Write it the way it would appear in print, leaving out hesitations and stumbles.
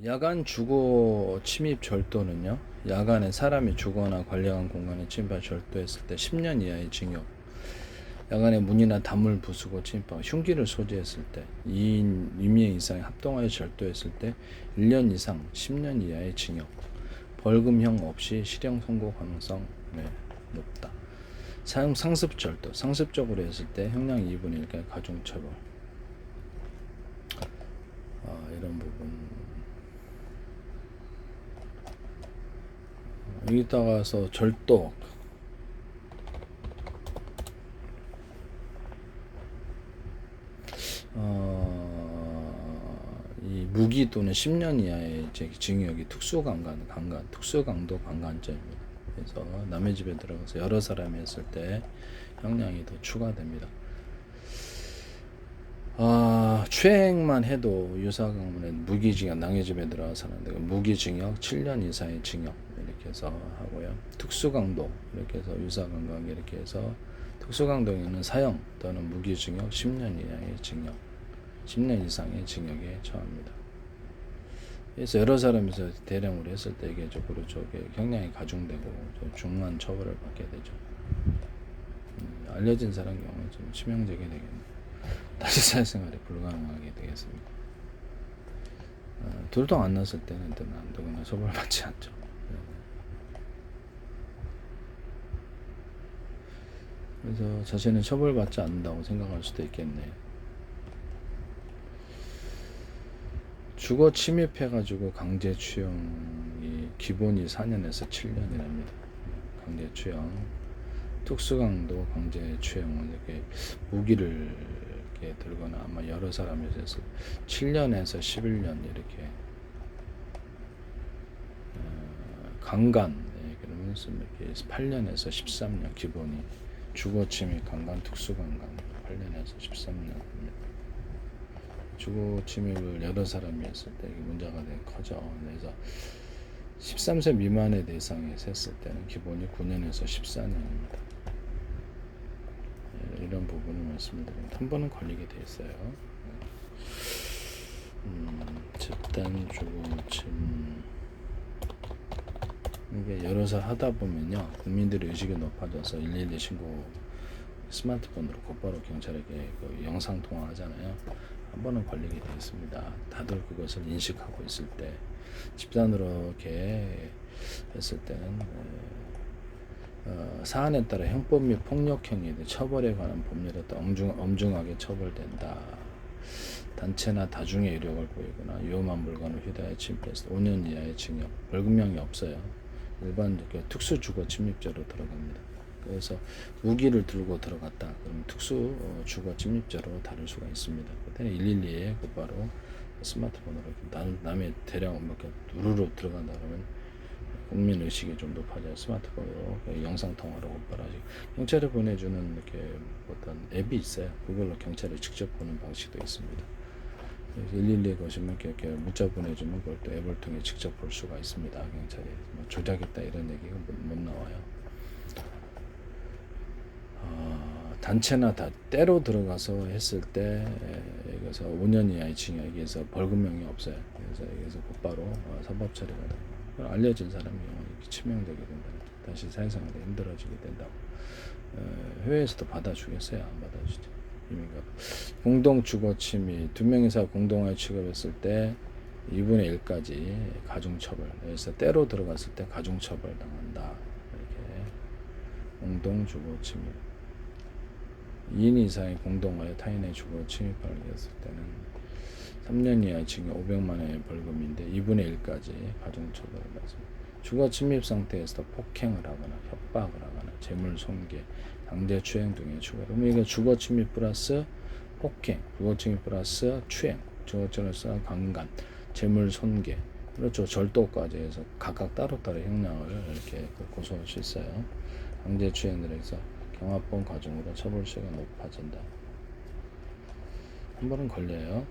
야간 주거 침입 절도는요, 야간에 사람이 주거나 관리한 공간에 침입하여 절도했을 때 10년 이하의 징역, 야간에 문이나 담을 부수고 침입하고 흉기를 소지했을 때 2인 2명 이상이 합동하여 절도했을 때 1년 이상 10년 이하의 징역, 벌금형 없이 실형 선고 가능성이 높다. 상습 절도, 상습적으로 했을 때 형량 2분의 1까지 가중처벌. 이런 부분. 여기다가서 절도, 이 무기 또는 10년 이하의 징역이 특수강도 강간죄입니다. 그래서 남의 집에 들어가서 여러 사람이 했을 때 형량이 더 추가됩니다. 추행만 해도 유사강문에 무기징역, 남의 집에 들어가서 하는데 무기징역 7년 이상의 징역 이렇게 해서 하고요. 특수강도 이렇게 해서 유사강간 이렇게 해서 특수강도에는 사형 또는 무기징역 10년 이하의 징역, 10년 이상의 징역에 처합니다. 그래서 여러 사람에서 대량으로 했을 때 이게 적으로 형량이 가중되고 중한 처벌을 받게 되죠. 알려진 사람 경우는 좀 치명적이 되겠네요. 다시 사회생활이 불가능하게 되겠습니다. 둘도 안 났을 때는 안 되거나 처벌받지 않죠. 그래서 자신은 처벌받지 않는다고 생각할 수도 있겠네요. 주거 침입해가지고 강제 추형이 기본이 4년에서 7년이랍니다. 강제 추형, 특수강도 강제 추형은 이렇게 무기를 이렇게 들거나 아마 여러 사람이 해서 7년에서 11년 이렇게 강간 그러면 이렇게 8년에서 13년 기본이 주거 침입 강간 특수강간 8년에서 13년입니다. 주거 침입을 여러 사람이 했을 때 문제가 커져. 그래서 13세 미만의 대상에서 했을 때는 기본이 9년에서 14년입니다. 이런 부분을 말씀드립니다. 한 번은 걸리게 돼 있어요. 집단 주거침 이게 여러서 하다 보면요, 국민들의 의식이 높아져서 112 신고 스마트폰으로 곧바로 경찰에게 영상 통화하잖아요. 한 번은 걸리게 되어 있습니다. 다들 그것을 인식하고 있을 때 집단으로 이렇게 했을 때는 사안에 따라 형법 및 폭력행위 처벌에 관한 법률에 따라 엄중하게 처벌된다. 단체나 다중의 이력을 보이거나 위험한 물건을 휴대하여 침입했을 때 5년 이하의 징역, 벌금형이 없어요. 일반 특수 주거 침입죄로 들어갑니다. 그래서 무기를 들고 들어갔다. 그럼 특수 주거 침입죄로 다룰 수가 있습니다. 그때 112에 곧바로 스마트폰으로 남의 대량 이렇게 누르르 들어간다 그러면 국민 의식이 좀 높아져요. 스마트폰으로 영상 통화로 곧바로 하시고 경찰에 보내주는 이렇게 어떤 앱이 있어요. 그걸로 경찰에 직접 보는 방식도 있습니다. 112에 거시면 이렇게 문자 보내주면 그걸 또 앱을 통해 직접 볼 수가 있습니다. 경찰이 뭐 조작했다 이런 얘기가 못 나와요. 단체나 다 때로 들어가서 했을 때 여기서 5년 이하의 징역에서 벌금형이 없어요. 그래서 여기서 곧바로 사법 처리가 되고 알려진 사람이 이렇게 치명되게 된다. 다시 사회생활이 힘들어지게 된다고. 해외에서도 받아주겠어요? 안 받아주죠. 의미가 공동 주거 침입 2명이서 공동하여 취급했을 때 2분의 1까지 가중처벌. 그래서 때로 들어갔을 때 가중처벌 당한다. 이렇게 공동 주거 침입. 2인 이상의 공동하여 타인의 주거 침입을 했을 때는 3년 이하 징역 500만 원의 벌금인데 2분의 1까지 가중처벌을 받습니다. 주거 침입 상태에서 폭행을 하거나 협박을 하거나 재물 손괴, 강제 추행 등의 추가. 그러면 이게 주거 침입 플러스 폭행, 주거 침입 플러스 추행, 주거 침입 플러스 강간, 재물 손괴, 그렇죠. 절도까지 해서 각각 따로따로 형량을 이렇게 고소할 수 있어요. 강제 추행을 해서 경합범 가중으로 처벌수가 높아진다. 한 번은 걸려요.